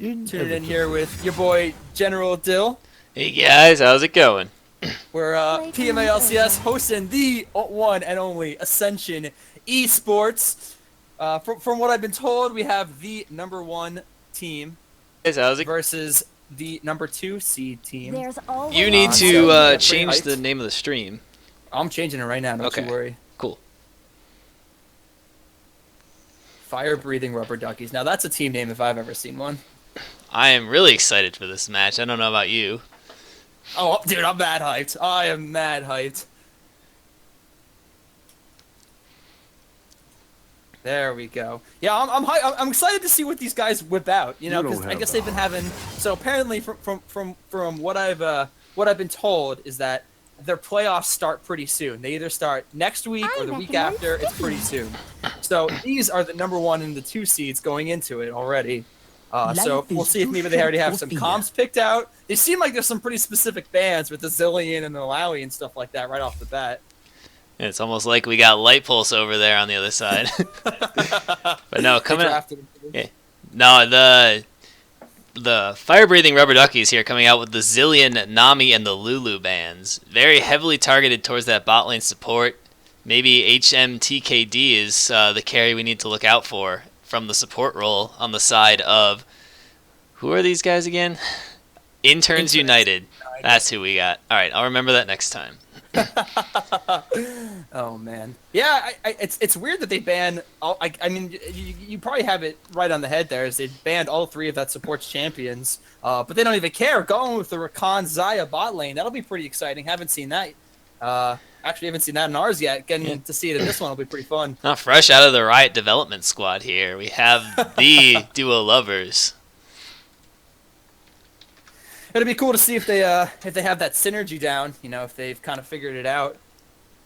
Tuning in here with your boy General Dill. Hey guys, how's it going? We're PMALCS hosting the one and only Ascension eSports. From what I've been told, we have the #1 team Guys, how's it? versus the #2 seed team. You need to change the name of the stream. I'm changing it right now. Don't you worry. Cool. Fire-breathing rubber duckies. Now that's a team name if I've ever seen one. I am really excited for this match. I don't know about you. Oh, dude, I'm mad hyped. I am mad hyped. There we go. Yeah, I'm excited to see what these guys whip out. You know, because I guess they've been having. So apparently, from what I've been told is that their playoffs start pretty soon. They either start next week or the week after. It's pretty soon. So these are the #1 and the 2 seeds going into it already. So we'll see if maybe they already have some comps picked out. They seem like there's some pretty specific bans with the Zillion and the Lowy and stuff like that right off the bat. It's almost like we got Light Pulse over there on the other side. But no, coming up. Yeah. No, the fire-breathing rubber duckies here coming out with the Zillion, Nami, and the Lulu bans. Very heavily targeted towards that bot lane support. Maybe HMTKD is the carry we need to look out for from the support role on the side of, who are these guys again? Interns United. That's who we got. All right, I'll remember that next time. Oh man, yeah, it's weird that they ban. I mean, you probably have it right on the head there. Is they banned all 3 of that support's champions, but they don't even care. Going with the Rakan Xayah bot lane, that'll be pretty exciting. Haven't seen that. Actually, haven't seen that in ours yet. Getting to see it in this one will be pretty fun. Not fresh out of the Riot development squad here. We have the duo lovers. It'll be cool to see if they have that synergy down. You know, if they've kind of figured it out.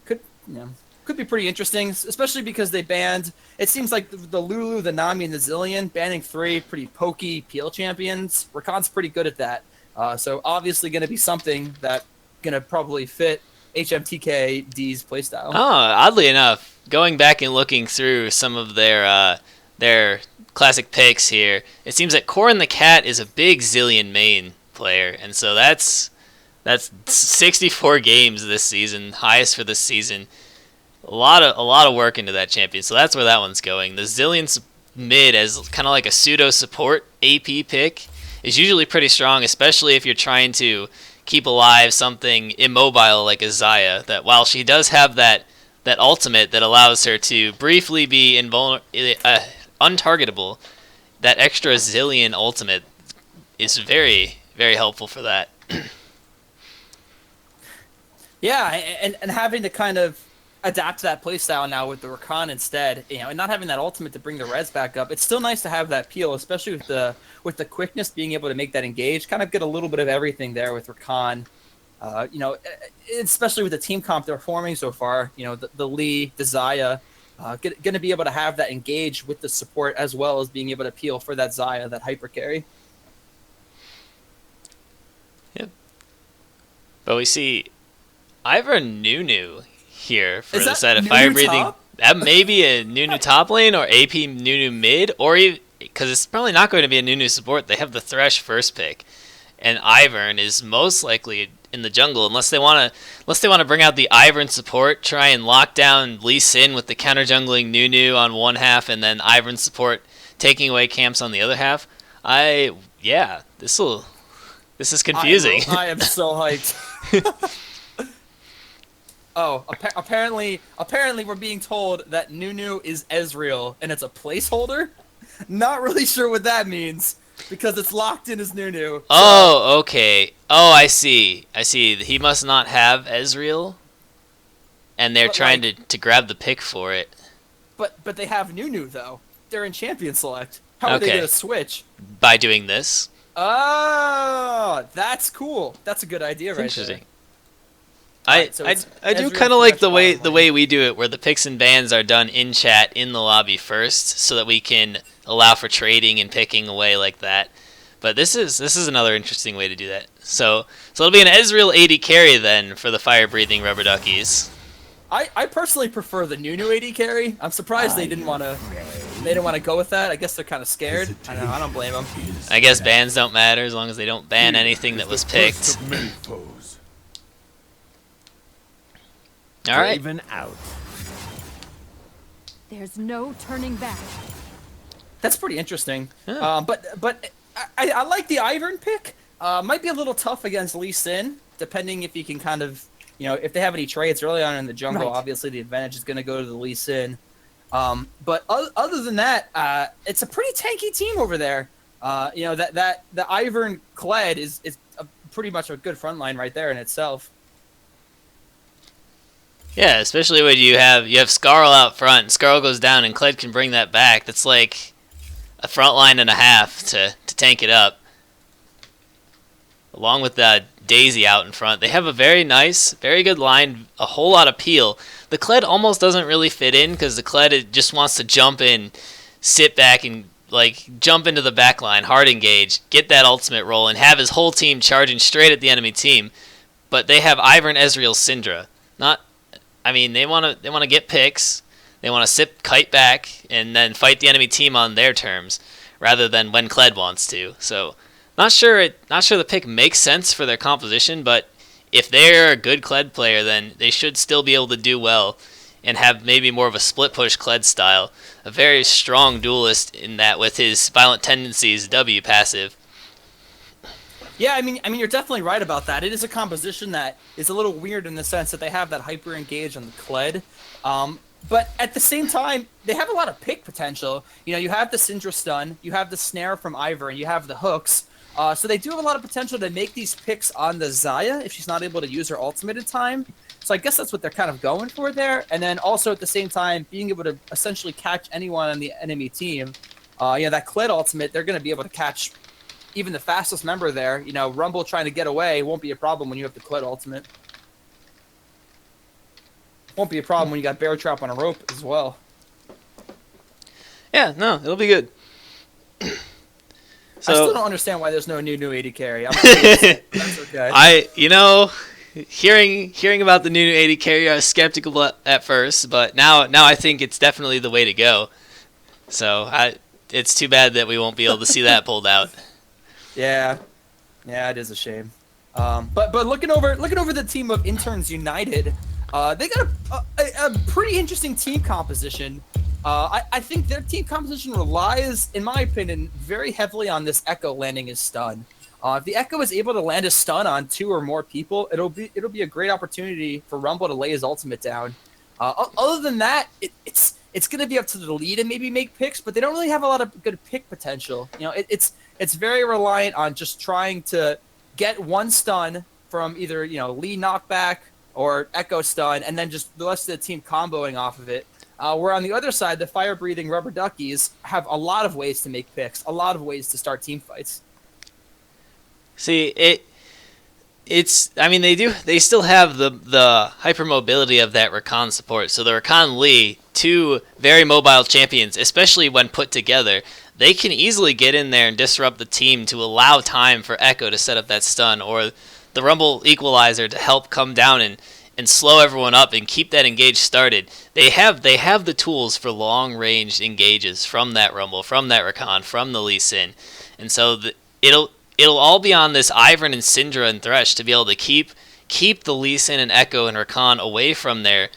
Could be pretty interesting, especially because they banned. It seems like the Lulu, the Nami, and the Zillion banning 3 pretty pokey PL champions. Rakan's pretty good at that. So obviously going to be something that gonna probably fit HMTKD's playstyle. Oh, oddly enough, going back and looking through some of their classic picks here, it seems that Corin the Cat is a big Zillion main player, and so that's 64 games this season, highest for this season. A lot of work into that champion, so that's where that one's going. The Zillion mid as kind of like a pseudo support AP pick is usually pretty strong, especially if you're trying to keep alive something immobile like a Xayah, that while she does have that ultimate that allows her to briefly be untargetable, that extra Zillion ultimate is very, very helpful for that. Yeah, and having to kind of adapt to that playstyle now with the Rakan instead, and not having that ultimate to bring the res back up. It's still nice to have that peel, especially with the quickness, being able to make that engage. Kind of get a little bit of everything there with Rakan. Especially with the team comp they're forming so far. The Lee, the Xayah, going to be able to have that engage with the support as well as being able to peel for that Xayah, that hyper carry. Yep. But we see Ivor Nunu here for the side of fire breathing. That may be a Nunu top lane or AP Nunu mid, or because it's probably not going to be a Nunu support. They have the Thresh first pick, and Ivern is most likely in the jungle unless they want to bring out the Ivern support, try and lock down Lee Sin with the counter jungling Nunu on one half, and then Ivern support taking away camps on the other half. This is confusing. I am so hyped. Oh, apparently we're being told that Nunu is Ezreal, and it's a placeholder? Not really sure what that means, because it's locked in as Nunu. So. Oh, okay. Oh, I see. He must not have Ezreal, and they're trying to grab the pick for it. But they have Nunu, though. They're in Champion Select. How are they going to switch? By doing this. Oh, that's cool. That's a good idea right there. I do kind of like the way we do it, where the picks and bans are done in chat in the lobby first, so that we can allow for trading and picking away like that. But this is another interesting way to do that. So it'll be an Ezreal 80 carry then for the fire breathing rubber duckies. I personally prefer the Nunu AD carry. I'm surprised they didn't want to they don't want to go with that. I guess they're kind of scared. I don't blame them. I guess bans don't matter as long as they don't ban anything that was picked. All right. Out. There's no turning back. That's pretty interesting. Yeah. But I like the Ivern pick. Might be a little tough against Lee Sin, depending if you can kind of, if they have any trades early on in the jungle. Right. Obviously, the advantage is going to go to the Lee Sin. But other than that, it's a pretty tanky team over there. The Ivern Kled is pretty much a good front line right there in itself. Yeah, especially when you have Skarl out front. Skarl goes down, and Kled can bring that back. That's like a front line and a half to tank it up. Along with Daisy out in front, they have a very nice, very good line, a whole lot of peel. The Kled almost doesn't really fit in because the Kled just wants to jump in, sit back, and jump into the back line, hard engage, get that ultimate roll, and have his whole team charging straight at the enemy team. But they have Ivern, Ezreal, Syndra. They want to get picks. They want to sit kite back and then fight the enemy team on their terms, rather than when Kled wants to. So, not sure the pick makes sense for their composition, but if they're a good Kled player, then they should still be able to do well and have maybe more of a split push Kled style. A very strong duelist in that with his violent tendencies W passive. Yeah, I mean, you're definitely right about that. It is a composition that is a little weird in the sense that they have that hyper engage on the Kled, but at the same time, they have a lot of pick potential. You have the Syndra stun, you have the snare from Ivern, you have the hooks, so they do have a lot of potential to make these picks on the Xayah if she's not able to use her ultimate in time. So I guess that's what they're kind of going for there, and then also at the same time being able to essentially catch anyone on the enemy team. That Kled ultimate, they're going to be able to catch even the fastest member there. Rumble trying to get away won't be a problem when you have the Kled ultimate. Won't be a problem when you got Bear Trap on a rope as well. Yeah, no, it'll be good. I still don't understand why there's no new AD carry. That's okay. Hearing about the new AD carry, I was skeptical at first, but now I think it's definitely the way to go. So it's too bad that we won't be able to see that pulled out. Yeah, it is a shame. But looking over the team of Interns United, they got a pretty interesting team composition. I think their team composition relies, in my opinion, very heavily on this Echo landing his stun. If the Echo is able to land a stun on 2 or more people, it'll be a great opportunity for Rumble to lay his ultimate down. Other than that, it's going to be up to the lead and maybe make picks, but they don't really have a lot of good pick potential. It's very reliant on just trying to get one stun from either lead knockback or Echo stun, and then just the rest of the team comboing off of it. Where on the other side, the fire-breathing rubber duckies have a lot of ways to make picks, a lot of ways to start team fights. See, they still have the hypermobility of that Rakan support. So the Rakan Lee, 2 very mobile champions, especially when put together, they can easily get in there and disrupt the team to allow time for Echo to set up that stun, or the Rumble Equalizer to help come down and slow everyone up and keep that engage started. They have the tools for long-range engages from that Rumble, from that Rakan, from the Lee Sin. And so it'll all be on this Ivern and Syndra and Thresh to be able to keep the Lee Sin and Echo and Rakan away from their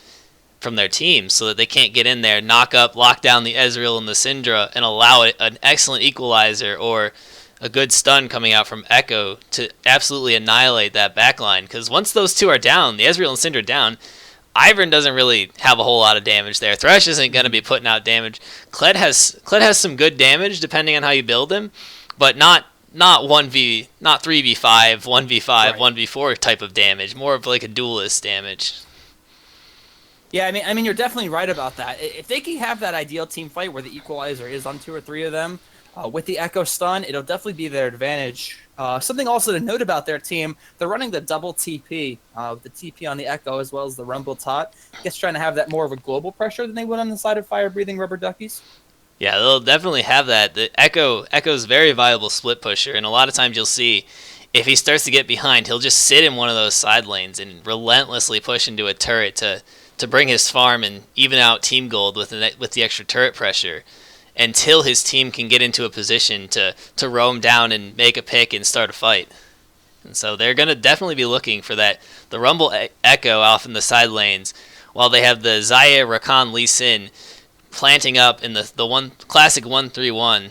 team so that they can't get in there, knock up, lock down the Ezreal and the Syndra, and allow an excellent equalizer or a good stun coming out from Echo to absolutely annihilate that backline. Because once those 2 are down, the Ezreal and Syndra down, Ivern doesn't really have a whole lot of damage there. Thresh isn't going to be putting out damage. Kled has some good damage depending on how you build him, but not 3v5, 1v5, right. 1v4 type of damage, more of like a duelist damage. Yeah, I mean, you're definitely right about that. If they can have that ideal team fight where the equalizer is on 2 or 3 of them, with the Echo stun, it'll definitely be their advantage. Something also to note about their team, they're running the double TP, with the TP on the Echo as well as the Rumble Tot. I guess trying to have that more of a global pressure than they would on the side of fire-breathing rubber duckies. Yeah, they'll definitely have that. The Echo's very viable split pusher, and a lot of times you'll see if he starts to get behind, he'll just sit in one of those side lanes and relentlessly push into a turret to bring his farm and even out team gold with the extra turret pressure. until his team can get into a position to roam down and make a pick and start a fight. And so they're going to definitely be looking for the Rumble Echo off in the side lanes, while they have the Xayah, Rakan, Lee Sin planting up in the one classic 1-3-1.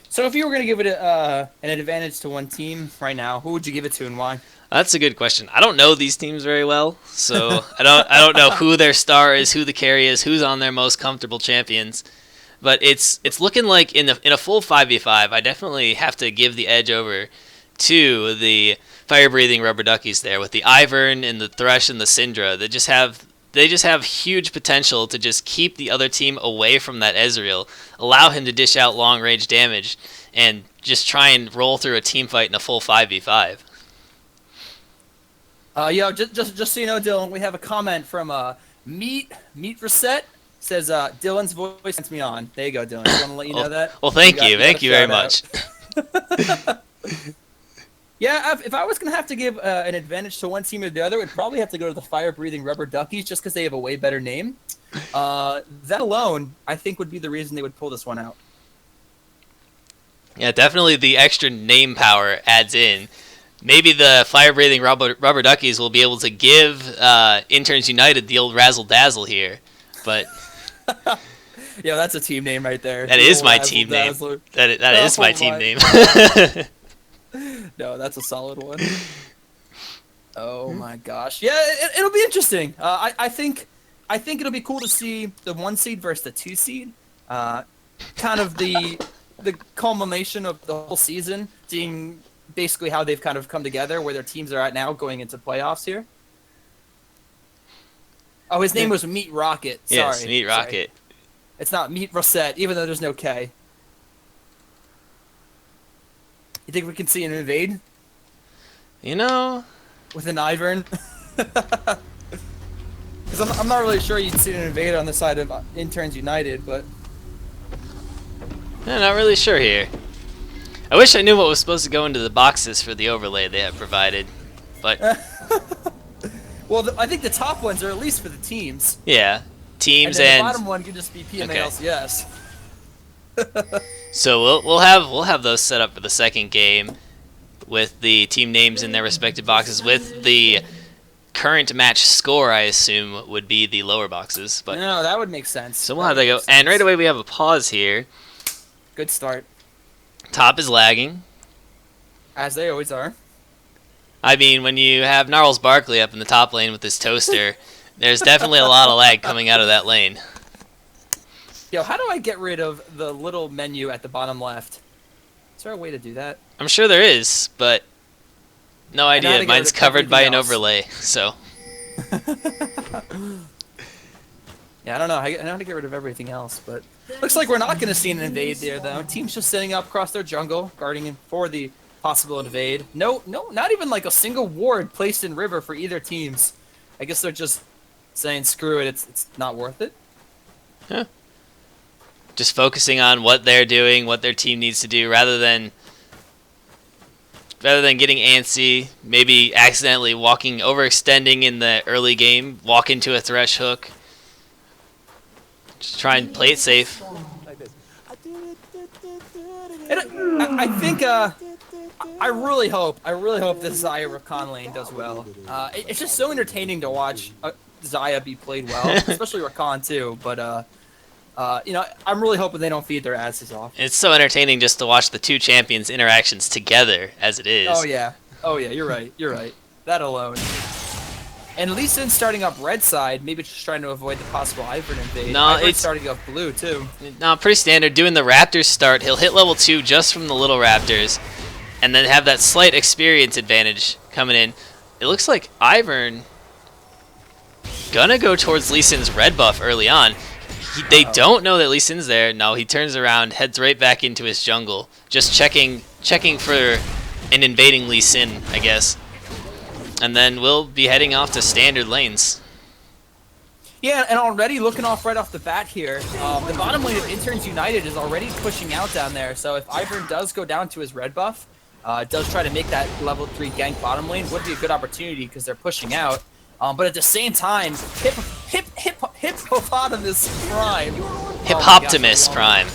So if you were going to give it an advantage to one team right now, who would you give it to and why? That's a good question. I don't know these teams very well, so I don't know who their star is, who the carry is, who's on their most comfortable champions. But it's looking like in a full 5v5, I definitely have to give the edge over to the fire-breathing rubber duckies there with the Ivern and the Thresh and the Syndra. They just have huge potential to just keep the other team away from that Ezreal, allow him to dish out long-range damage, and just try and roll through a team fight in a full 5v5. Just so you know, Dylan, we have a comment from Meat Reset. Says Dylan's voice sends me on. There you go, Dylan. Just want to let you know that. Well, thank you very much. Yeah, if I was gonna have to give an advantage to one team or the other, it'd probably have to go to the fire-breathing rubber duckies, just because they have a way better name. That alone, I think, would be the reason they would pull this one out. Yeah, definitely the extra name power adds in. Maybe the fire-breathing rubber duckies will be able to give Interns United the old razzle-dazzle here, but. Yeah, that's a team name right there. That is my team name. That is my team name. No, that's a solid one. Oh my gosh. Yeah, it'll be interesting. I think it'll be cool to see the 1 seed versus the 2 seed. Kind of the culmination of the whole season, seeing basically how they've kind of come together, where their teams are at now going into playoffs here. Oh, his name was Meat Rocket. Sorry. Yes, Meat Rocket. Sorry. It's not Meat Rosette, even though there's no K. You think we can see an invade? You know, with an Ivern? Because I'm not really sure you'd see an invade on the side of Interns United, but... I'm not really sure here. I wish I knew what was supposed to go into the boxes for the overlay they have provided, but... Well, I think the top ones are at least for the teams. Yeah, teams and... the bottom one could just be PMA LCS. So we'll have those set up for the second game with the team names in their respective boxes, with the current match score, I assume, would be the lower boxes. But no, that would make sense. So we'll have that go. And right away we have a pause here. Good start. Top is lagging. As they always are. I mean, when you have Gnarls Barkley up in the top lane with his toaster, there's definitely a lot of lag coming out of that lane. Yo, how do I get rid of the little menu at the bottom left? Is there a way to do that? I'm sure there is, but no idea. Mine's covered by an overlay, so. Yeah, I don't know. I know how to get rid of everything else, but looks like we're not going to see an invade there, though. Team's just setting up across their jungle, guarding for the possible invade. No, not even like a single ward placed in river for either teams. I guess they're just saying, screw it, it's not worth it. Yeah. Just focusing on what they're doing, what their team needs to do, rather than getting antsy, maybe accidentally overextending in the early game, walk into a Thresh hook. Just try and play it safe. I think I really hope this Xayah Rakan lane does well. It's just so entertaining to watch Xayah be played well, especially Rakan too. But you know, I'm really hoping they don't feed their asses off. It's so entertaining just to watch the two champions' interactions together, as it is. Oh yeah, you're right. That alone. And Lee Sin starting up red side, maybe just trying to avoid the possible Ivern invade. No, it's starting up blue too. No, pretty standard. Doing the Raptors start, he'll hit level 2 just from the little Raptors, and then have that slight experience advantage coming in. It looks like Ivern gonna go towards Lee Sin's red buff early on. They don't know that Lee Sin's there. No, he turns around, heads right back into his jungle, just checking for an invading Lee Sin, I guess. And then we'll be heading off to standard lanes. Yeah, and already looking off right off the bat here, the bottom lane of Interns United is already pushing out down there. So if Ivern does go down to his red buff, does try to make that level 3 gank bottom lane, would be a good opportunity because they're pushing out. But at the same time, Hip Hippopotamus Prime. Hippoptimus Prime.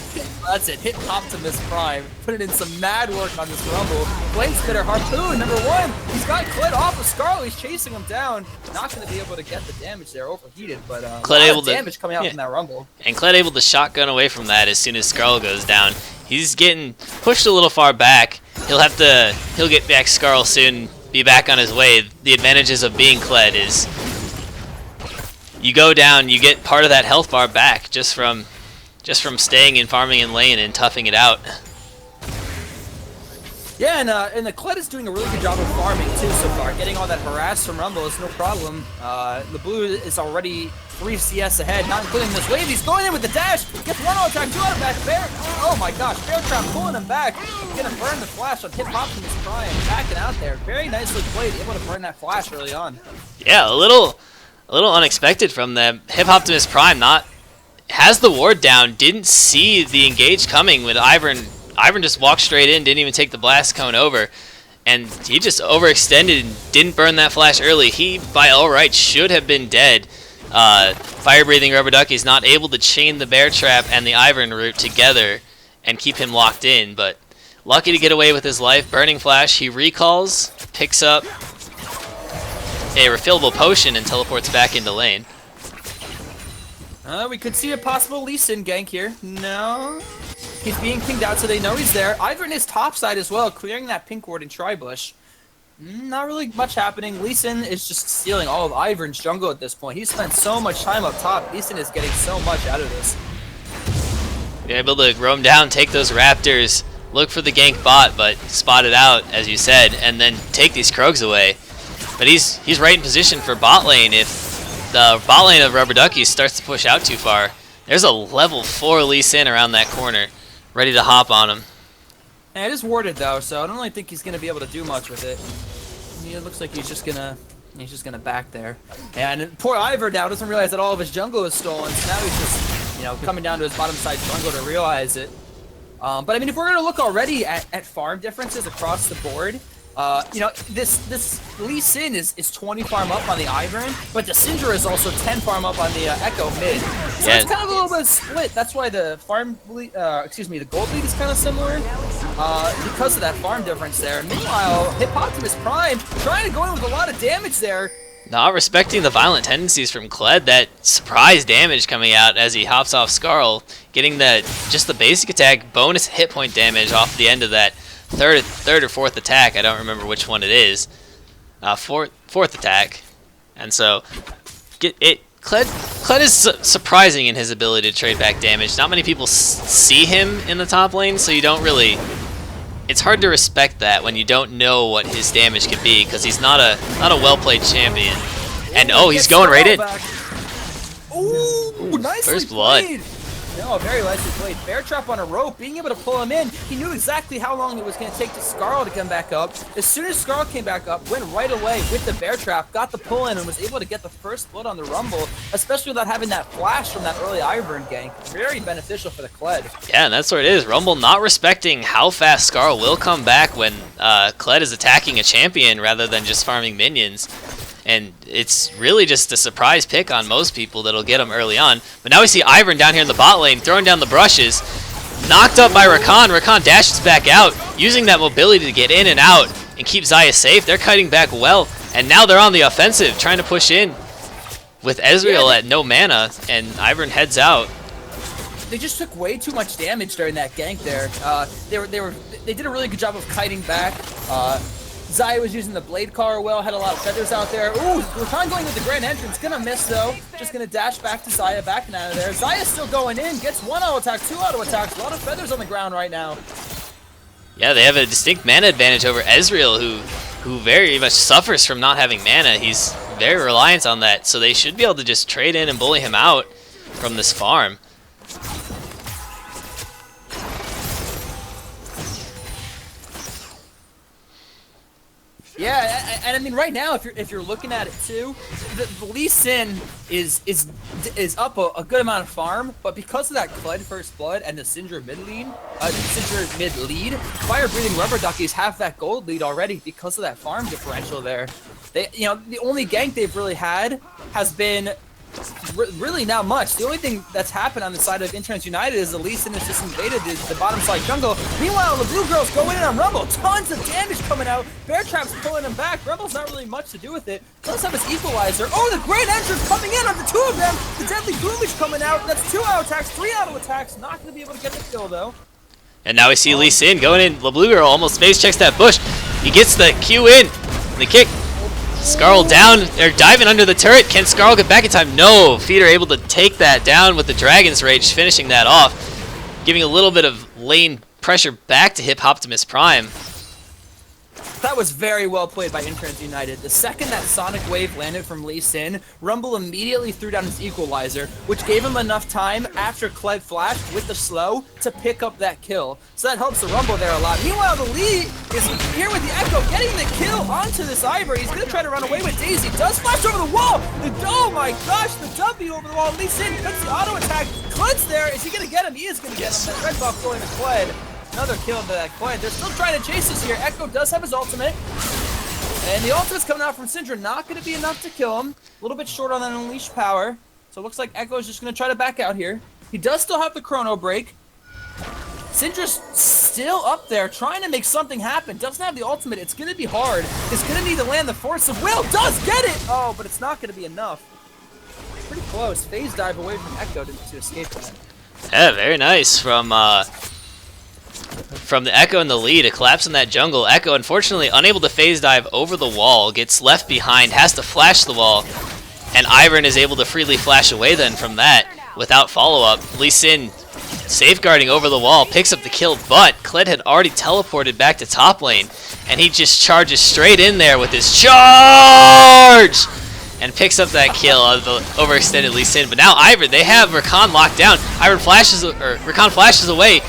That's it, Hippoptimus Prime. Put it in some mad work on this Rumble. Flame Spitter Harpoon, #1. He's got Kled off of Scarlet. He's chasing him down. Not going to be able to get the damage there. Overheated, but Kled able to damage coming out from that Rumble. And Kled able to shotgun away from that as soon as Scarl goes down. He's getting pushed a little far back. He'll get back Scarl soon. Be back on his way. The advantages of being Kled is you go down, you get part of that health bar back just from staying and farming in lane and toughing it out. Yeah, and the Kled is doing a really good job of farming too so far. Getting all that harass from Rumble is no problem. The blue is already 3 CS ahead, not including this wave. He's going in with the dash. Gets 1 auto attack, 2 auto back. Bear. Oh my gosh, Bear Trap pulling him back. Gonna burn the flash on Hippopotamus Prime. Backing out there. Very nicely played, able to burn that flash early on. Yeah, a little unexpected from them. Hippopotamus Prime has the ward down, didn't see the engage coming when Ivern just walked straight in, didn't even take the blast cone over, and he just overextended and didn't burn that flash early. He, by all rights, should have been dead. Fire-breathing Rubber Ducky's not able to chain the Bear Trap and the Ivern route together and keep him locked in, but lucky to get away with his life. Burning Flash, he recalls, picks up a refillable potion, and teleports back into lane. We could see a possible Lee Sin gank here. No. He's being pinged out so they know he's there. Ivern is topside as well, clearing that pink ward in Tribush. Not really much happening. Lee Sin is just stealing all of Ivern's jungle at this point. He spent so much time up top. Lee Sin is getting so much out of this. You're able to roam down, take those Raptors, look for the gank bot, but spot it out, as you said, and then take these Krogs away. But he's right in position for bot lane if the bot lane of Rubber Ducky starts to push out too far. There's a level 4 Lee Sin around that corner, ready to hop on him. And it is warded though, so I don't really think he's gonna be able to do much with it. It looks like he's just gonna back there. And poor Ivor now doesn't realize that all of his jungle is stolen, so now he's just coming down to his bottom side jungle to realize it. But I mean, if we're gonna look already at farm differences across the board, this Lee Sin is 20 farm up on the Ivern, but the Syndra is also 10 farm up on the Echo mid. So it's kind of a little bit split. That's why the the gold lead is kind of similar because of that farm difference there. Meanwhile, Hippopotamus Prime trying to go in with a lot of damage there. Not respecting the violent tendencies from Kled. That surprise damage coming out as he hops off Scarl, getting just the basic attack bonus hit point damage off the end of that third or fourth attack. I don't remember which one it is. Fourth attack. And so Kled is surprising in his ability to trade back damage. Not many people see him in the top lane, so you don't really. It's hard to respect that when you don't know what his damage could be, because he's not a well-played champion. And he's going right in. Ooh, nicely First blood. played. No, very nicely played. Bear Trap on a rope, being able to pull him in. He knew exactly how long it was going to take to Scarl to come back up. As soon as Scarl came back up, went right away with the Bear Trap, got the pull in, and was able to get the first blood on the Rumble, especially without having that flash from that early Ivern gank. Very beneficial for the Kled. Yeah, and that's what it is. Rumble not respecting how fast Scarl will come back when Kled is attacking a champion rather than just farming minions. And it's really just a surprise pick on most people that'll get him early on. But now we see Ivern down here in the bot lane, throwing down the brushes. Knocked up by Rakan. Rakan dashes back out, using that mobility to get in and out and keep Xayah safe. They're kiting back well, and now they're on the offensive, trying to push in with Ezreal at no mana, and Ivern heads out. They just took way too much damage during that gank there. They did a really good job of kiting back. Xayah was using the blade collar well, had a lot of feathers out there. Ooh, Rakan going with the grand entrance, gonna miss though. Just gonna dash back to Xayah, backing out of there. Xayah still going in, gets 1 auto attack, 2 auto attacks, a lot of feathers on the ground right now. Yeah, they have a distinct mana advantage over Ezreal, who very much suffers from not having mana. He's very reliant on that, so they should be able to just trade in and bully him out from this farm. Yeah, and I mean right now, if you're looking at it too, the Lee Sin is up a good amount of farm, but because of that Kled first blood and the Syndra mid lead, Fire Breathing Rubber Duckies have that gold lead already because of that farm differential there. The only gank they've really had has been really not much. The only thing that's happened on the side of Interns United is the Lee Sin has just invaded the bottom side jungle. Meanwhile, the Blue Girls go in on Rumble. Tons of damage coming out. Bear Trap's pulling him back. Rumble's not really much to do with it. Does have his equalizer. Oh, the great entrance coming in on the two of them. The deadly boomage coming out. That's 2 auto attacks, 3 auto attacks. Not going to be able to get the kill though. And now we see Lee Sin going in. The Blue Girl almost face checks that bush. He gets the Q in. The kick. Scarl down, they're diving under the turret. Can Scarl get back in time? No. Feeder able to take that down with the Dragon's Rage, finishing that off. Giving a little bit of lane pressure back to Hip Optimus Prime. That was very well played by Interns United. The second that Sonic Wave landed from Lee Sin, Rumble immediately threw down his equalizer, which gave him enough time after Kled flashed with the slow to pick up that kill. So that helps the Rumble there a lot. Meanwhile, the Lee is here with the Echo, getting the kill onto this Ivory. He's going to try to run away with Daisy. Does flash over the wall. Oh my gosh, the W over the wall. Lee Sin gets the auto attack. Kled's there. Is he going to get him? He is going to get him. That red buff going to Kled. Another kill into that Kled. They're still trying to chase this here. Echo does have his ultimate. And the ultimate's coming out from Syndra. Not going to be enough to kill him. A little bit short on that unleash power. So it looks like Echo is just going to try to back out here. He does still have the chrono break. Syndra's still up there trying to make something happen. Doesn't have the ultimate. It's going to be hard. He's going to need to land the Force of Will. Does get it! Oh, but it's not going to be enough. Pretty close. Phase dive away from Echo to escape that. Yeah, very nice from the Echo and the Lee to collapse in that jungle. Echo, unfortunately, unable to phase dive over the wall, gets left behind, has to flash the wall, and Ivern is able to freely flash away then from that without follow-up. Lee Sin safeguarding over the wall, picks up the kill, but Kled had already teleported back to top lane, and he just charges straight in there with his charge! And picks up that kill of the overextended Lee Sin. But now Ivern, they have Rakan locked down. Rakan flashes away,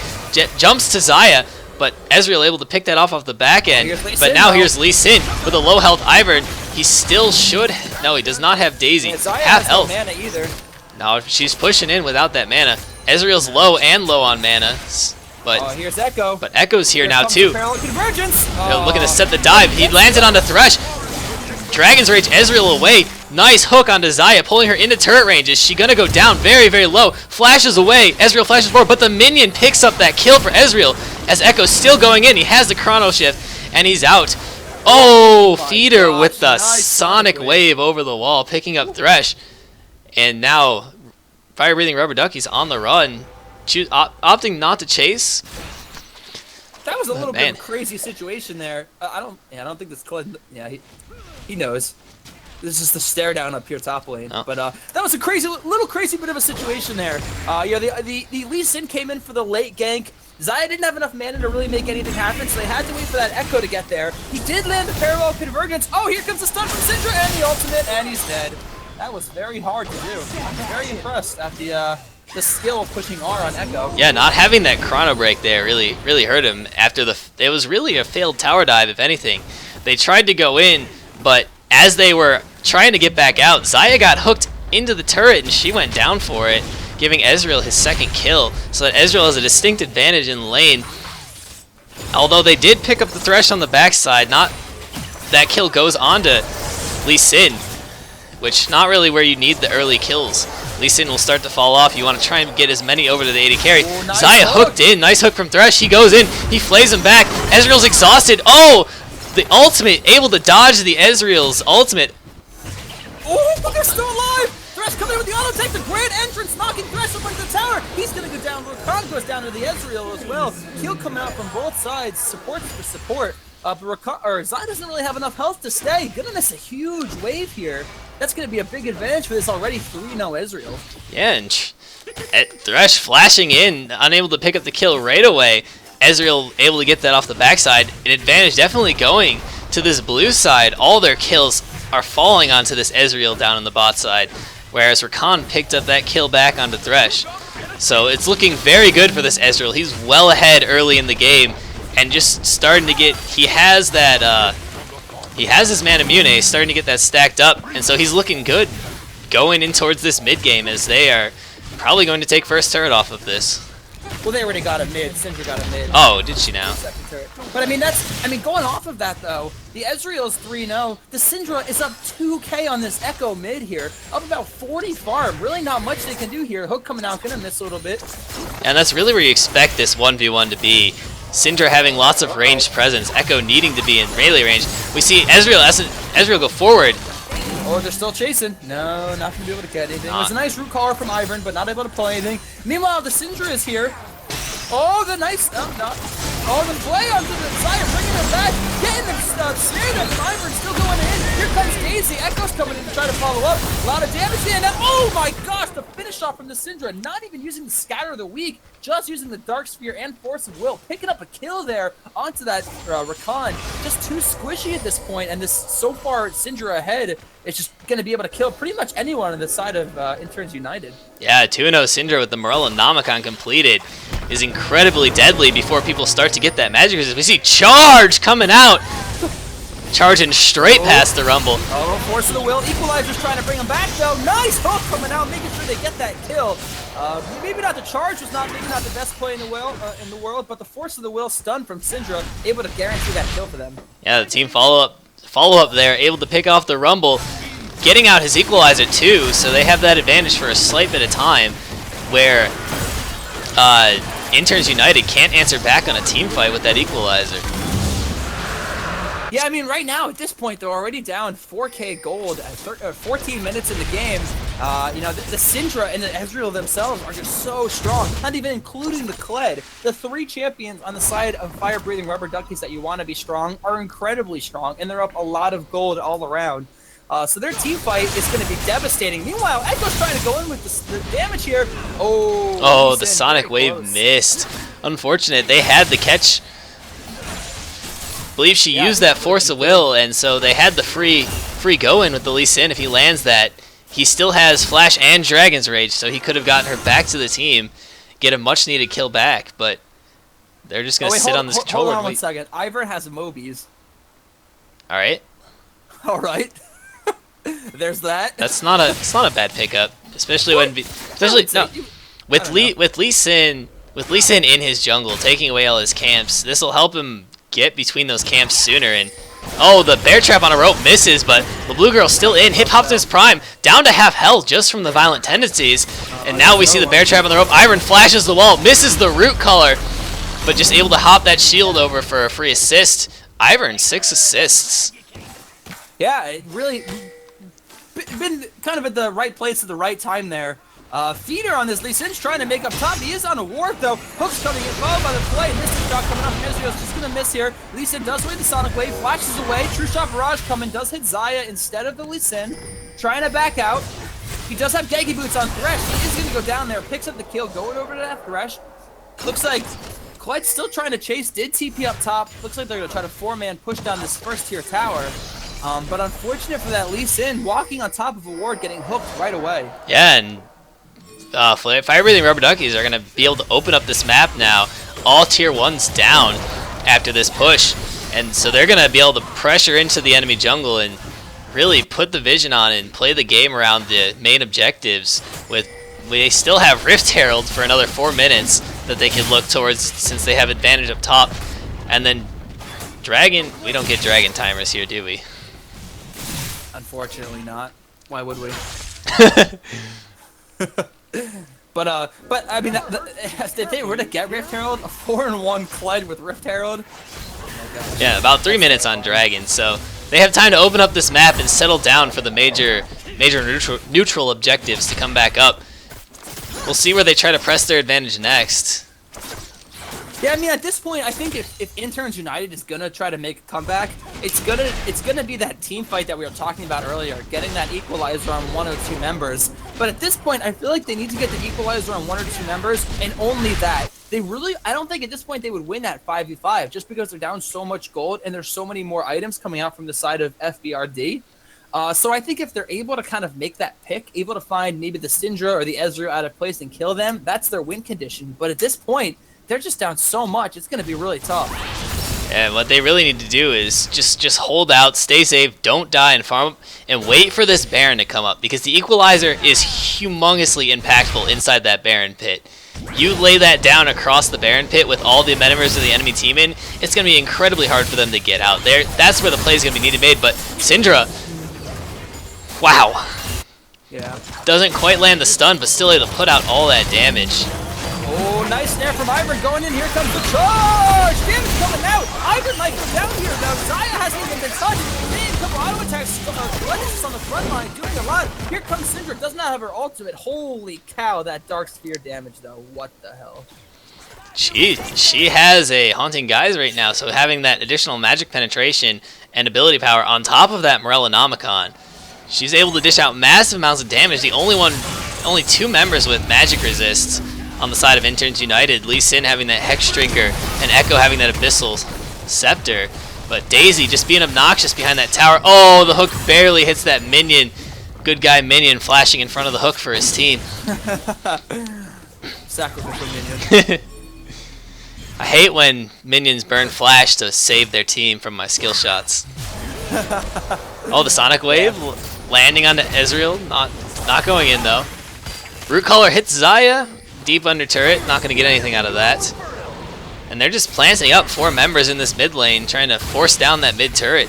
jumps to Xayah, but Ezreal able to pick that off the back end. But now here's Lee Sin with a low health Ivern. He still should. No, he does not have Daisy. Half health. No mana either. No, she's pushing in without that mana. Ezreal's low and low on mana. But here's Echo. But Echo's here now too. Convergence. Looking to set the dive. He lands it on the Thresh. Dragon's Rage Ezreal away. Nice hook onto Xayah, pulling her into turret range. Is she gonna go down very, very low? Flashes away. Ezreal flashes forward, but the minion picks up that kill for Ezreal as Echo's still going in. He has the chrono shift, and he's out. Oh, Feeder with the Sonic Wave over the wall, picking up Thresh. And now, Fire Breathing Rubber Ducky's on the run, opting not to chase. That was a little bit of a crazy situation there. I don't think this Kled. Yeah, he knows. This is the stare down up here top lane. Oh. But that was a little crazy bit of a situation there. Yeah, the Lee Sin came in for the late gank. Xayah didn't have enough mana to really make anything happen, so they had to wait for that Echo to get there. He did land the parallel convergence. Oh, here comes the stun from Syndra and the ultimate, and he's dead. That was very hard to do. I'm very impressed at the skill of pushing R on Echo. Yeah, not having that chrono break there really hurt him. After it was really a failed tower dive, if anything. They tried to go in, but as they were trying to get back out, Xayah got hooked into the turret and she went down for it, giving Ezreal his second kill, so that Ezreal has a distinct advantage in the lane. Although they did pick up the Thresh on the backside, that kill goes on to Lee Sin, which not really where you need the early kills. Lee Sin will start to fall off. You want to try and get as many over to the AD carry. Oh, nice Xayah hooked in. Nice hook from Thresh. He goes in. He flays him back. Ezreal's exhausted. Oh! The ultimate, able to dodge the Ezreal's ultimate. Oh, but they're still alive! Thresh coming in with the auto take, the grand entrance, knocking Thresh up into the tower. He's gonna go down. Rakan goes down to the Ezreal as well. He'll come out from both sides, support for support. But Xayah doesn't really have enough health to stay. Gonna miss a huge wave here. That's gonna be a big advantage for this already 3-0 Ezreal. Yeah, and Thresh flashing in, unable to pick up the kill right away. Ezreal able to get that off the backside. An advantage definitely going to this blue side. All their kills are falling onto this Ezreal down on the bot side, whereas Rakan picked up that kill back onto Thresh. So it's looking very good for this Ezreal. He's well ahead early in the game and just starting to get, he has his Mana Mune, starting to get that stacked up, and so he's looking good going in towards this mid game as they are probably going to take first turret off of this. Well, they already got a mid. Syndra got a mid. Oh, did she now? Second turret. But I mean, going off of that though, the Ezreal's 3-0. The Syndra is up 2k on this Echo mid here, up about 40 farm. Really not much they can do here. Hook coming out, gonna miss a little bit. And that's really where you expect this 1v1 to be. Syndra having lots of ranged presence, Echo needing to be in melee range. We see Ezreal go forward. Oh, they're still chasing. No, not gonna be able to get anything. It was a nice root caller from Ivern, but not able to play anything. Meanwhile, the Syndra is here. Oh, the nice, oh, the play onto the side, bringing it back, getting the snare that Ivern still going in. Here comes Daisy. Echo's coming in to try to follow up. A lot of damage in, and oh my gosh, the finish off from the Syndra. Not even using the Scatter of the Weak, just using the Dark Sphere and Force of Will, picking up a kill there onto that Rakan. Just too squishy at this point, and this so far Syndra ahead is just going to be able to kill pretty much anyone on the side of Interns United. Yeah, 2-0 Syndra with the Morello Namicon completed is incredibly deadly before people start to get that magic resist. We see Charge coming out, charging straight past the Rumble. Oh, Force of the Will. Equalizer's trying to bring him back though. Nice hook coming out, making sure they get that kill. Maybe not the charge was maybe not the best play in the world, but the Force of the Will stun from Syndra, able to guarantee that kill for them. Yeah, the team follow up there, able to pick off the Rumble, getting out his equalizer too, so they have that advantage for a slight bit of time, where Interns United can't answer back on a team fight with that equalizer. Yeah, I mean, right now, at this point, they're already down 4k gold at 14 minutes in the game. You know, the Syndra and the Ezreal themselves are just so strong, not even including the Kled. The 3 champions on the side of fire-breathing rubber duckies that you want to be strong are incredibly strong, and they're up a lot of gold all around. So their team fight is going to be devastating. Meanwhile, Echo's trying to go in with the damage here. Oh, the Sonic Wave missed. Unfortunate. They had the catch. I believe she used that Force of Will, and so they had the free go in with the Lee Sin. If he lands that, he still has Flash and Dragon's Rage, so he could have gotten her back to the team, get a much needed kill back, but they're just going to sit on this controller. Hold on 1 second. Ivern has Mobies. All right. All right. There's that. It's not a bad pickup, especially with Lee Sin in his jungle, taking away all his camps. This will help him get between those camps sooner. And oh, the bear trap on a rope misses, but the blue girl's still in. Hip Optimus Prime down to half health just from the violent tendencies. And now we see the bear trap on the rope. Ivern flashes the wall, misses the root color, but just able to hop that shield over for a free assist. Ivern 6 assists. Yeah, it really been kind of at the right place at the right time there. Feeder on this. Lee Sin's trying to make up top. He is on a ward though. Hook's coming in low by the play. Mystic shot coming up. Ezreal's just gonna miss here. Lee Sin does win the Sonic Wave, flashes away. True Shot Barrage coming, does hit Xayah instead of the Lee Sin. Trying to back out. He does have Daggy Boots on Thresh. He is gonna go down there, picks up the kill, going over to that Thresh. Looks like Clyde's still trying to chase, did TP up top. Looks like they're gonna try to 4-man push down this first tier tower. But unfortunate for that Lee Sin, walking on top of a ward, getting hooked right away. Yeah, and Fire Breathing Rubber Duckies are going to be able to open up this map now. All tier 1s down after this push. And so they're going to be able to pressure into the enemy jungle and really put the vision on and play the game around the main objectives. They still have Rift Herald for another 4 minutes that they can look towards since they have advantage up top. And then Dragon, we don't get Dragon timers here, do we? Unfortunately not. Why would we? But I mean, if they were to get Rift Herald, a 4-1 Clyde with Rift Herald. Oh yeah, about 3 minutes on Dragon, so they have time to open up this map and settle down for the major neutral objectives to come back up. We'll see where they try to press their advantage next. Yeah, I mean, at this point, I think if Interns United is gonna try to make a comeback, it's gonna be that team fight that we were talking about earlier, getting that equalizer on 1 or 2 members. But at this point, I feel like they need to get the equalizer on 1 or 2 members, and only that. I don't think at this point they would win that 5v5, just because they're down so much gold and there's so many more items coming out from the side of FBRD. So I think if they're able to kind of make that pick, able to find maybe the Syndra or the Ezreal out of place and kill them, that's their win condition. But at this point, they're just down so much, it's going to be really tough. And what they really need to do is just hold out, stay safe, don't die, and farm, and wait for this Baron to come up, because the equalizer is humongously impactful inside that Baron pit. You lay that down across the Baron pit with all the members of the enemy team in, it's going to be incredibly hard for them to get out there. That's where the play is going to be needed made, but Syndra, wow. Yeah. Doesn't quite land the stun, but still able to put out all that damage. Oh, nice snare from Ivern going in. Here comes the charge. Damage coming out. Ivern might go down here now. Xayah hasn't even been touched. Man, a couple auto attacks. Glennis on the front line doing a lot. Here comes Syndra. Does not have her ultimate. Holy cow, that Dark Sphere damage though. What the hell? She has a Haunting Guise right now, so having that additional magic penetration and ability power on top of that Morellonomicon, she's able to dish out massive amounts of damage. The only 2 members with magic resists on the side of Interns United. Lee Sin having that Hex Drinker and Echo having that Abyssal Scepter. But Daisy just being obnoxious behind that tower. Oh, the hook barely hits that minion. Good guy minion flashing in front of the hook for his team. Sacrificial minion. I hate when minions burn flash to save their team from my skill shots. Oh, the Sonic Wave landing onto Ezreal. Not going in though. Root Collar hits Xayah. Deep under turret, not going to get anything out of that. And they're just planting up 4 members in this mid lane, trying to force down that mid turret.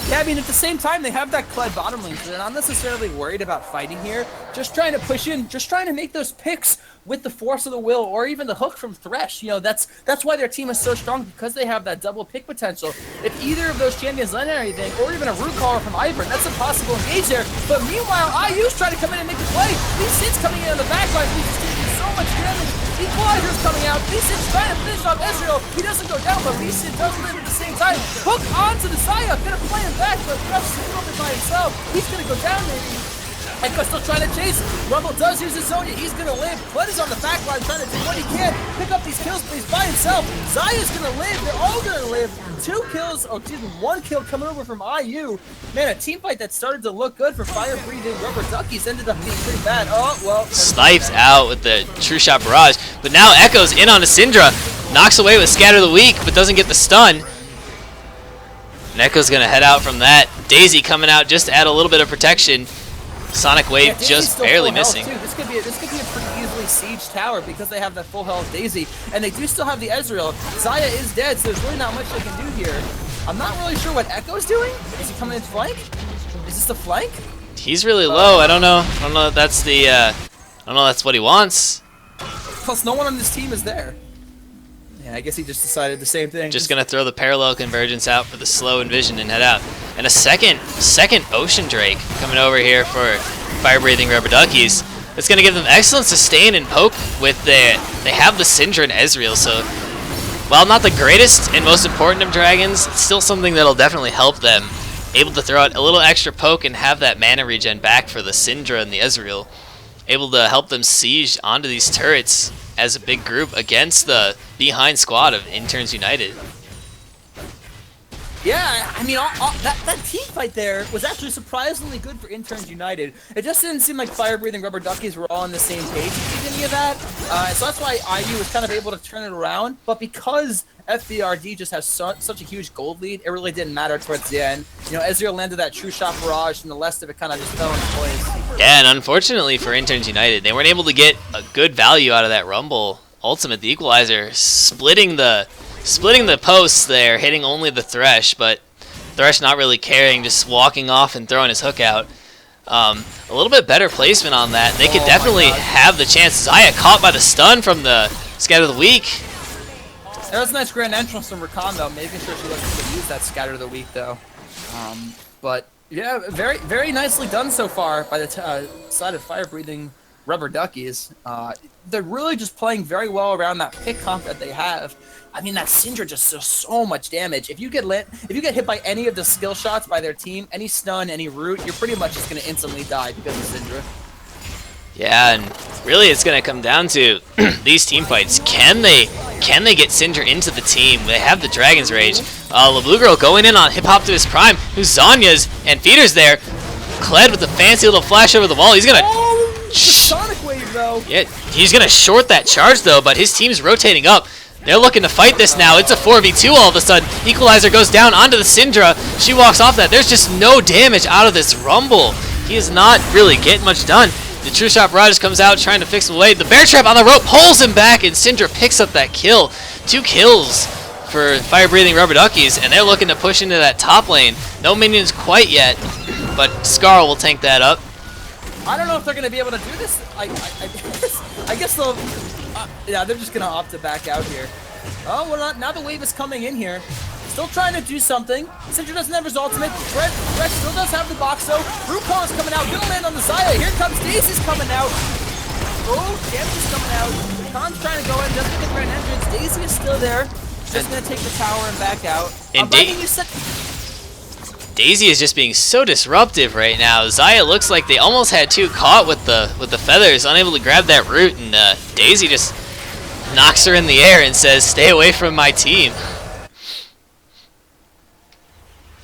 Yeah, I mean, at the same time, they have that Kled bottom lane, so they're not necessarily worried about fighting here. Just trying to push in, just trying to make those picks with the force of the will, or even the hook from Thresh. You know, that's why their team is so strong, because they have that double pick potential. If either of those champions land anything, or even a root caller from Ivern, that's a possible engage there. But meanwhile, IU's trying to come in and make the play. Lee Sin's coming in on the back line, he's just taking so much damage. Equalizer's coming out. Lee Sin's trying to finish off Ezreal. He doesn't go down, but Lee Sin does live at the same time. Hook onto the Xayah, gonna play him back, but Ruff's a little bit by himself. He's gonna go down maybe. Echo's still trying to chase. Rumble does use his Zonia. He's going to live. Kled is on the back line trying to do what he can. Pick up these kills, but he's by himself. Xayah's going to live. They're all going to live. 2 kills, oh, excuse me, 1 kill coming over from IU. Man, a team fight that started to look good for fire-breathing rubber duckies ended up being pretty bad. Oh, well. Snipes out with the True Shot Barrage. But now Echo's in on Syndra. Knocks away with Scatter the Weak, but doesn't get the stun. And Echo's going to head out from that. Daisy coming out just to add a little bit of protection. Sonic Wave just barely missing. This could be a pretty easily siege tower because they have that full health Daisy, and they do still have the Ezreal. Xayah is dead, so there's really not much they can do here. I'm not really sure what Echo's doing. Is he coming in flank? Is this the flank? He's really low. I don't know. I don't know if that's the. I don't know. That's what he wants. Plus, no one on this team is there. Yeah, I guess he just decided the same thing. Just gonna throw the parallel convergence out for the slow envision and head out. And a second Ocean Drake coming over here for fire breathing rubber duckies. It's gonna give them excellent sustain and poke with they have the Syndra and Ezreal, so while not the greatest and most important of dragons, it's still something that'll definitely help them. Able to throw out a little extra poke and have that mana regen back for the Syndra and the Ezreal. Able to help them siege onto these turrets as a big group against the behind squad of Interns United. Yeah, I mean, that team fight there was actually surprisingly good for Interns United. It just didn't seem like fire-breathing rubber duckies were all on the same page with any of that. So that's why IU was kind of able to turn it around. But because FBRD just has such a huge gold lead, it really didn't matter towards the end. You know, Ezreal landed that True Shot Barrage, and the rest of it kind of just fell into place. Yeah, and unfortunately for Interns United, they weren't able to get a good value out of that Rumble Ultimate, the Equalizer, splitting the posts there, hitting only the Thresh, but Thresh not really caring, just walking off and throwing his hook out. A little bit better placement on that. They could definitely have the chance. Xayah caught by the stun from the Scatter of the Weak. That was a nice grand entrance from Rakan, though, making sure she doesn't use that Scatter of the Weak, though. But yeah, very, very nicely done so far by the side of fire-breathing rubber duckies. They're really just playing very well around that pick comp that they have. I mean, that Syndra just does so much damage. If you get hit by any of the skill shots by their team, any stun, any root, you're pretty much just going to instantly die because of Syndra. Yeah, and really it's going to come down to these team fights. Can they get Syndra into the team? They have the Dragon's Rage. LeBlue Girl going in on Hip Hop to his prime, who's Zonya's, and Feeder's there. Kled with the fancy little flash over the wall. He's going to... Sonic Wave, though. Yeah, he's going to short that charge, though, but his team's rotating up. They're looking to fight this now. It's a 4v2 all of a sudden. Equalizer goes down onto the Syndra. She walks off that. There's just no damage out of this Rumble. He is not really getting much done. The True Shot Barrage comes out trying to fix him away. The Bear Trap on the rope pulls him back, and Syndra picks up that kill. 2 kills for Fire Breathing Rubber Duckies, and they're looking to push into that top lane. No minions quite yet, but Scar will tank that up. I don't know if they're going to be able to do this. I guess they'll... yeah, they're just going to opt to back out here. Oh, well, now the wave is coming in here. Still trying to do something. Syndra doesn't have his ultimate. Brett still does have the box, though. Rukon is coming out. Gonna land on the Xayah. Here comes Daisy's coming out. Oh, Daisy's coming out. Khan's trying to go in just to get an entrance. Daisy is still there. Just going to take the tower and back out. And Daisy is just being so disruptive right now. Xayah looks like they almost had 2 caught with the feathers, unable to grab that root, and Daisy just knocks her in the air and says, "Stay away from my team."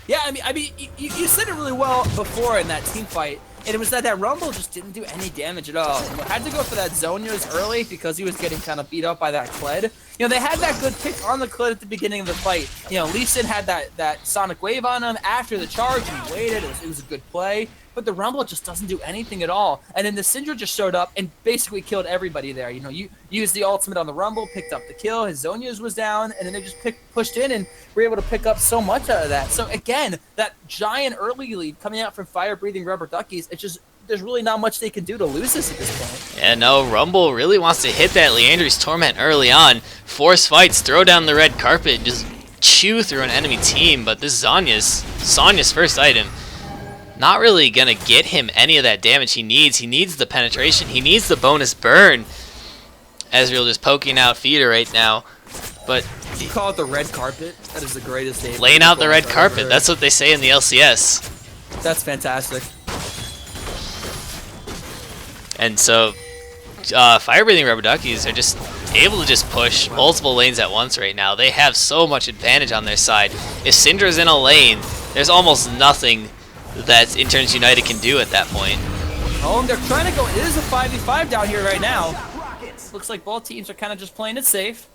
Yeah, I mean, you said it really well before in that team fight, and it was that Rumble just didn't do any damage at all. Had to go for that Zhonya's early because he was getting kind of beat up by that Kled. You know, they had that good pick on the Kled at the beginning of the fight. You know, Lee Sin had that Sonic Wave on him after the charge, and he waited. It was a good play. But the Rumble just doesn't do anything at all. And then the Syndra just showed up and basically killed everybody there. You know, you used the ultimate on the Rumble, picked up the kill, his Zhonya's was down, and then they just pushed in and were able to pick up so much out of that. So again, that giant early lead coming out from Fire Breathing Rubber Duckies, it's just, there's really not much they can do to lose this at this point. Yeah, no, Rumble really wants to hit that Leandry's Torment early on. Force fights, throw down the red carpet, and just chew through an enemy team. But this Sonya's first item, not really gonna get him any of that damage he needs. He needs the penetration. He needs the bonus burn. Ezreal just poking out Feeder right now. But you call it the red carpet? That is the greatest name. Laying out the red carpet. That's what they say in the LCS. That's fantastic. And so, Fire Breathing Rubber Duckies are just able to just push multiple lanes at once right now. They have so much advantage on their side. If Syndra's in a lane, there's almost nothing that Interns United can do at that point. Oh, and they're trying to go. It is a 5v5 down here right now. Looks like both teams are kind of just playing it safe.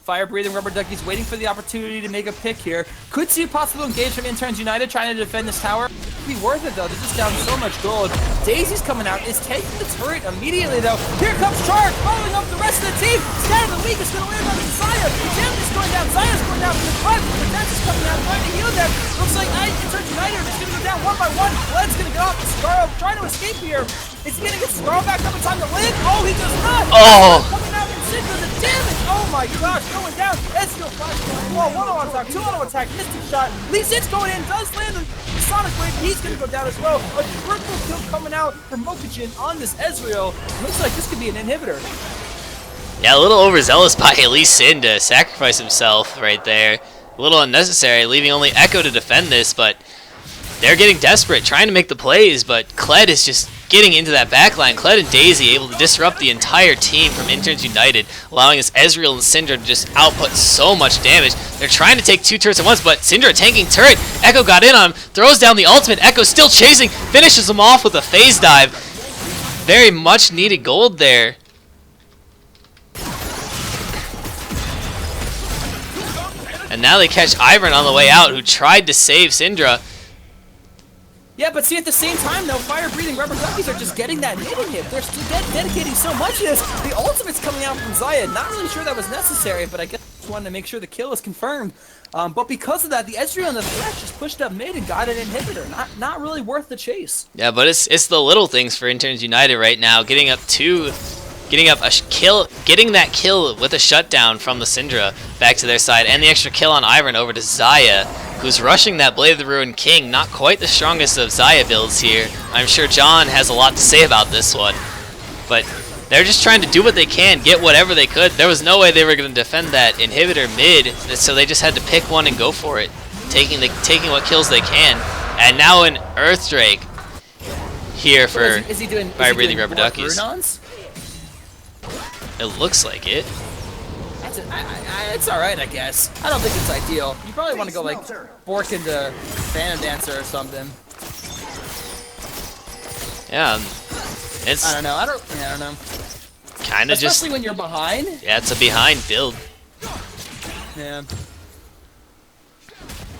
Fire Breathing Rubber Duckies waiting for the opportunity to make a pick here. Could see a possible engage from Interns United trying to defend this tower. Be worth it though. They're just down so much gold. Daisy's coming out, is taking the turret immediately though. Here comes Charge, following up the rest of the team. Scatter the weak is going to land on the Xayah. Jam's going down. Xayah's going down for the fight. The defense is coming out, trying to heal them. Looks like Interns United is going to go down one by one. Led's going to go off the Scarab, trying to escape here. Is he going to get Scarab back up in time to live? Oh, he does not. Oh! Coming out and Syndra, the damage. Oh my gosh, going down. Ezreal flashes on the wall. 1-on-1 attack, 2-on-1 attack, mystic shot. Lee Sin's going in, does land the Sonic Wave. He's going to go down as well. A triple kill coming out from Mokujin on this Ezreal. Looks like this could be an inhibitor. Yeah, a little overzealous by Lee Sin to sacrifice himself right there. A little unnecessary, leaving only Echo to defend this, but they're getting desperate, trying to make the plays, but Kled is just getting into that backline. Kled and Daisy able to disrupt the entire team from Interns United, allowing us Ezreal and Syndra to just output so much damage. They're trying to take 2 turrets at once, but Syndra tanking turret. Echo got in on him, throws down the ultimate. Echo still chasing, finishes him off with a phase dive. Very much needed gold there. And now they catch Ivern on the way out, who tried to save Syndra. Yeah, but see, at the same time, though, Fire Breathing Rubber Duckies are just getting that mid hit. They're still dedicating so much to this. The ultimate's coming out from Xayah. Not really sure that was necessary, but I guess just wanted to make sure the kill is confirmed. But because of that, the Ezreal and the Thresh just pushed up mid and got an inhibitor. Not really worth the chase. Yeah, but it's the little things for Interns United right now. Getting up a kill, getting that kill with a shutdown from the Syndra back to their side, and the extra kill on Ivern over to Xayah, who's rushing that Blade of the Ruined King. Not quite the strongest of Xayah builds here. I'm sure John has a lot to say about this one, but they're just trying to do what they can, get whatever they could. There was no way they were going to defend that inhibitor mid, so they just had to pick one and go for it, taking what kills they can. And now an Earthdrake here for is he doing Fire Breathing Rubber Duckies. Brunons? It looks like it. It's alright, I guess. I don't think it's ideal. You probably want to go, like, Bork into Phantom Dancer or something. Yeah, it's... I don't know. I don't know. Kind of just... Especially when you're behind. Yeah, it's a behind build. Yeah.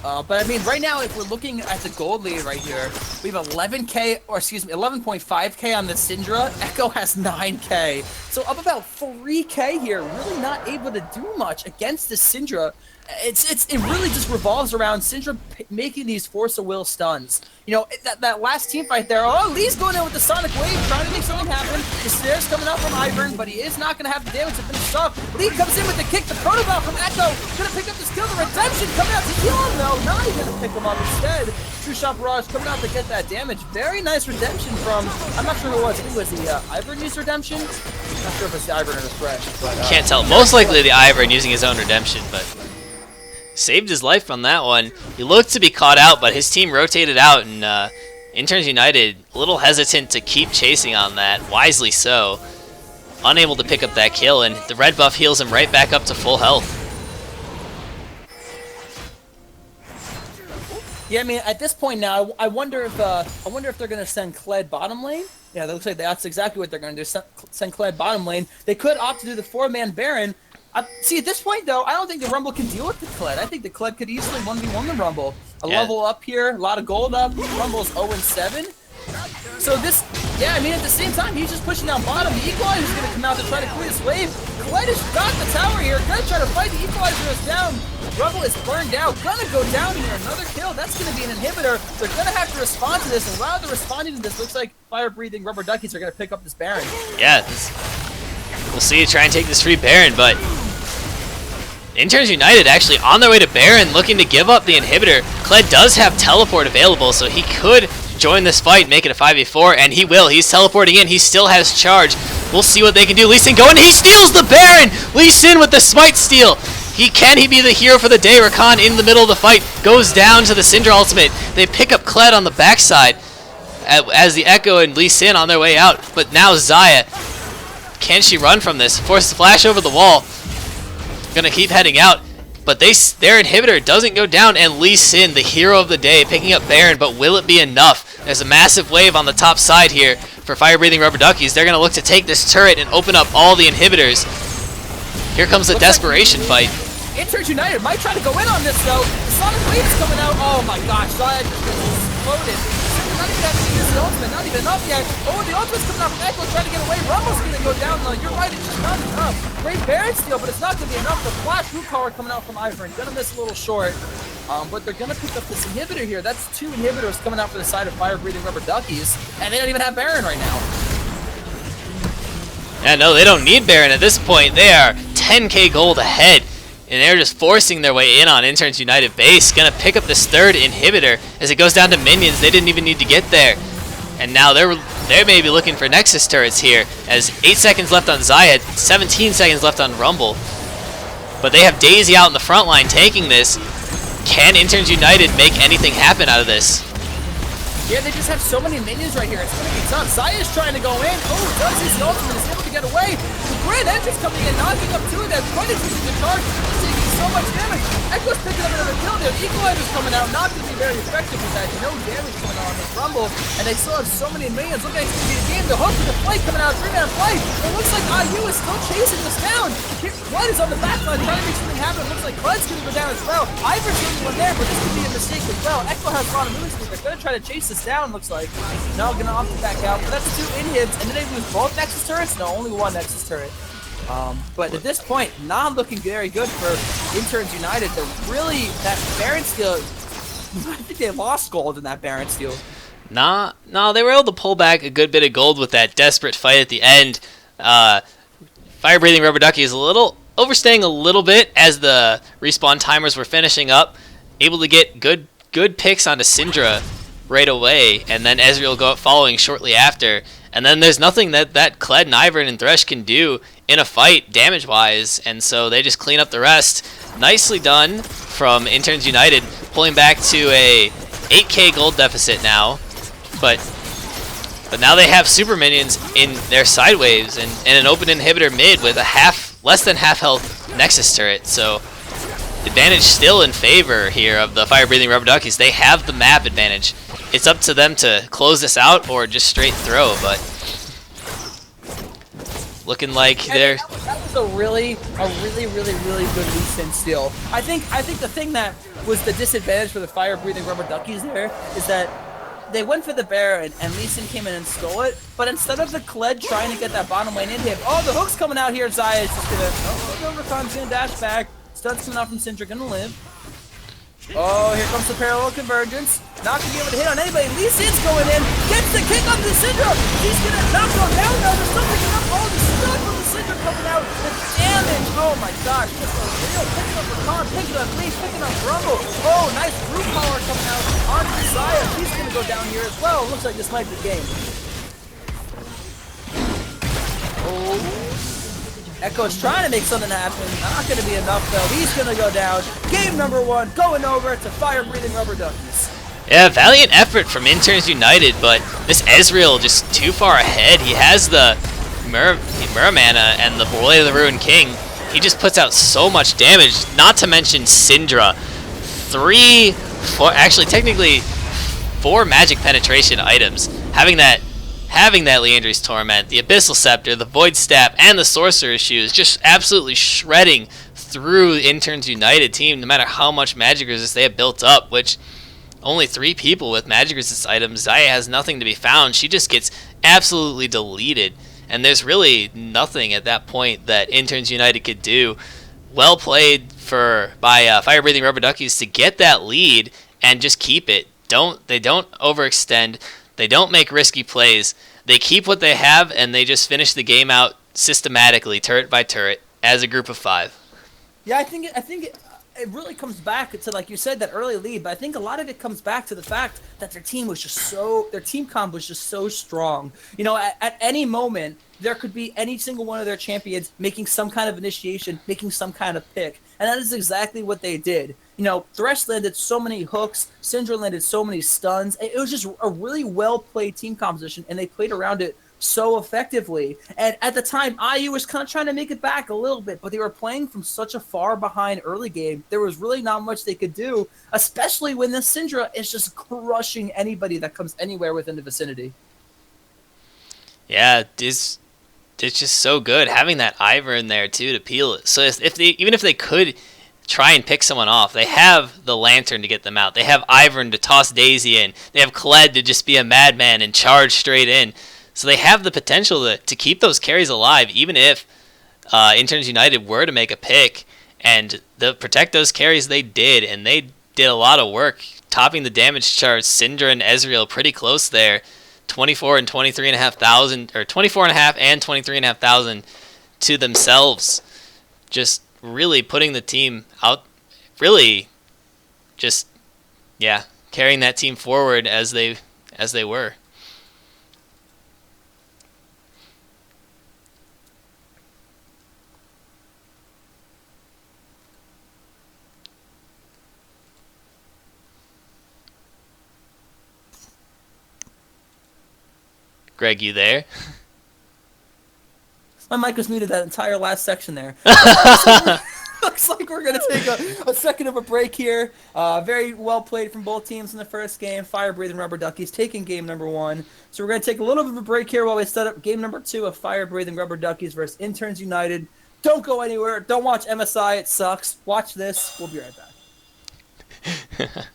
But I mean, right now, if we're looking at the gold lead right here, we have 11K, or excuse me, 11.5K on the Syndra. Echo has 9K. So up about 3K here, really not able to do much against the Syndra. It really just revolves around Syndra making these Force of Will stuns. You know, that last team fight there, oh, Lee's going in with the Sonic Wave, trying to make something happen. The snare's coming out from Ivern, but he is not going to have the damage to finish off. Lee comes in with the kick, the protobot from Echo, going to pick up this kill. The Redemption coming out to heal him, though. Not even going to pick him up instead. True Shot Barrage coming out to get that damage. Very nice Redemption from, I'm not sure who it was. I think it was the Ivern used Redemption. Not sure if it's the Ivern or the Fresh. But, can't tell. Most likely the Ivern using his own Redemption, but saved his life on that one. He looked to be caught out, but his team rotated out, and Interns United a little hesitant to keep chasing on that, wisely so. Unable to pick up that kill, and the red buff heals him right back up to full health. Yeah, I mean, at this point now, I wonder if they're gonna send Kled bottom lane. Yeah, that looks like that's exactly what they're gonna do. Send Kled bottom lane. They could opt to do the 4-man Baron. See, at this point, though, I don't think the Rumble can deal with the Kled. I think the Kled could easily 1v1 the Rumble. A level up here, a lot of gold up. Rumble's 0-7. So this, yeah, I mean, at the same time, he's just pushing down bottom. The Equalizer's going to come out to try to clear this wave. Kled has got the tower here. Gonna try to fight. The Equalizer is down. Rumble is burned out. Gonna go down here. Another kill. That's going to be an inhibitor. They're going to have to respond to this. And while they're responding to this, looks like fire-breathing rubber duckies are going to pick up this Baron. Yeah, we'll see you try and take this free Baron, but Interns United actually on their way to Baron, looking to give up the inhibitor. Kled does have teleport available, so he could join this fight, make it a 5v4, and he will. He's teleporting in. He still has charge. We'll see what they can do. Lee Sin going. He steals the Baron! Lee Sin with the smite steal. Can he be the hero for the day? Rakan in the middle of the fight goes down to the Syndra ultimate. They pick up Kled on the backside as the Echo and Lee Sin on their way out. But now Xayah, can she run from this? Forces flash over the wall. Gonna keep heading out, but their inhibitor doesn't go down, and Lee Sin, the hero of the day, picking up Baron, but will it be enough? There's a massive wave on the top side here for fire-breathing rubber duckies. They're gonna look to take this turret and open up all the inhibitors. Here comes the desperation fight. Interns United might try to go in on this, though. The Sonic Wave is coming out. Oh my gosh, Xayah just exploded. Not even having to use the ultimate, not even up yet. Oh, the ultimate's coming out from Echo, trying to get away. Rumble's gonna go down, though. You're right, it's just not enough. Great Baron steal, but it's not gonna be enough. The flash root power coming out from Ivern. Gonna miss a little short. But they're gonna pick up this inhibitor here. That's 2 inhibitors coming out for the side of fire-breathing rubber duckies, and they don't even have Baron right now. Yeah, no, they don't need Baron at this point. They are 10k gold ahead, and they're just forcing their way in on Interns United base. Gonna pick up this 3rd inhibitor as it goes down to minions. They didn't even need to get there. And now they may be looking for Nexus turrets here, as 8 seconds left on Xayah, 17 seconds left on Rumble. But they have Daisy out in the front line taking this. Can Interns United make anything happen out of this? Yeah, they just have so many minions right here. It's going to be tough. Xayah's trying to go in. Oh, does his ultimate. Is able to get away. The Grand Entrance coming in, knocking up 2 of them. Quite interesting to charge. He's taking so much damage. Echo's picking up another kill there. The Equalizer's coming out. Not going to be very effective with that. No damage coming on this Rumble. And they still have so many minions. Look like it's going to be a game. They're hoping the fight coming out. 3-man fight. It looks like IU is still chasing this down. Kled is on the back line trying to make something happen. It looks like Kled's going to go down as well. Ivern's the only one there, but this could be a mistake as well. Echo has a lot of movement speed. They're going to try to chase this down, looks like. Now gonna opt to back out, but that's 2 inhibs, and then they lose both Nexus turrets? No, only 1 Nexus turret. But at this point, not looking very good for Interns United. They're really, that Baron steal, I think they lost gold in that Baron steal. Nah, they were able to pull back a good bit of gold with that desperate fight at the end. Fire-breathing rubber ducky is overstaying a little bit as the respawn timers were finishing up. Able to get good picks onto Syndra right away, and then Ezreal go up following shortly after. And then there's nothing that Kled and Ivern and Thresh can do in a fight damage-wise, and so they just clean up the rest. Nicely done from Interns United, pulling back to a 8k gold deficit now. But now they have super minions in their side waves and an open inhibitor mid with a less than half health Nexus turret. So advantage still in favor here of the fire-breathing rubber duckies. They have the map advantage. It's up to them to close this out or just straight throw, but looking like they're... That was a really good Lee Sin steal. I think the thing that was the disadvantage for the fire-breathing rubber duckies there is that they went for the bear and Lee Sin came in and stole it, but instead of the Kled trying to get that bottom lane in him, oh, the hook's coming out here. Zaya is just gonna, oh, Overcon's gonna dash back. Stun's coming out from Syndra, gonna live. Oh, here comes the parallel convergence. Not gonna be able to hit on anybody. Lee Sin's going in, gets the kick on the Syndra. He's gonna knock him down now. There's still picking up all the stun from the Syndra coming out. The damage. Oh my gosh, just a real picking up Rakan, picking up Lee, picking up Rumble. Oh, nice brute power coming out on Desire. He's gonna go down here as well. Looks like this might be the game. Oh. Echo's trying to make something happen. Not going to be enough, though. He's going to go down. Game number 1 going over to fire-breathing rubber duckies. Yeah, valiant effort from Interns United, but this Ezreal just too far ahead. He has the Muramana and the Blade of the Ruined King. He just puts out so much damage, not to mention Syndra. 4 magic penetration items. Having that Leandry's Torment, the Abyssal Scepter, the Void Staff, and the Sorcerer's Shoes just absolutely shredding through the Interns United team, no matter how much magic resist they have built up, which only 3 people with magic resist items. Zaya has nothing to be found. She just gets absolutely deleted, and there's really nothing at that point that Interns United could do. Well played by Fire Breathing Rubber Duckies to get that lead and just keep it. They don't overextend. They don't make risky plays. They keep what they have, and they just finish the game out systematically, turret by turret, as a group of 5. Yeah, I think it really comes back to, like you said, that early lead. But I think a lot of it comes back to the fact that their team comp was just so strong. You know, at any moment there could be any single one of their champions making some kind of initiation, making some kind of pick, and that is exactly what they did. You know, Thresh landed so many hooks, Syndra landed so many stuns. It was just a really well-played team composition, and they played around it so effectively. And at the time, IU was kind of trying to make it back a little bit, but they were playing from such a far behind early game. There was really not much they could do, especially when the Syndra is just crushing anybody that comes anywhere within the vicinity. Yeah, it's just so good having that Ivern in there too to peel it. So even if they could try and pick someone off, they have the Lantern to get them out. They have Ivern to toss Daisy in. They have Kled to just be a madman and charge straight in. So they have the potential to keep those carries alive, even if Interns United were to make a pick. And to protect those carries, they did, and they did a lot of work, topping the damage charts. Syndra and Ezreal pretty close there, 24 and 23,500, or 24.5 and 23,500 to themselves. Just really putting the team out, really just, yeah, carrying that team forward as they were. Greg, you there? My mic was muted that entire last section there. Looks like we're going to take a second of a break here. Very well played from both teams in the first game. Fire Breathing Rubber Duckies taking game number 1. So we're going to take a little bit of a break here while we set up game number 2 of Fire Breathing Rubber Duckies versus Interns United. Don't go anywhere. Don't watch MSI. It sucks. Watch this. We'll be right back.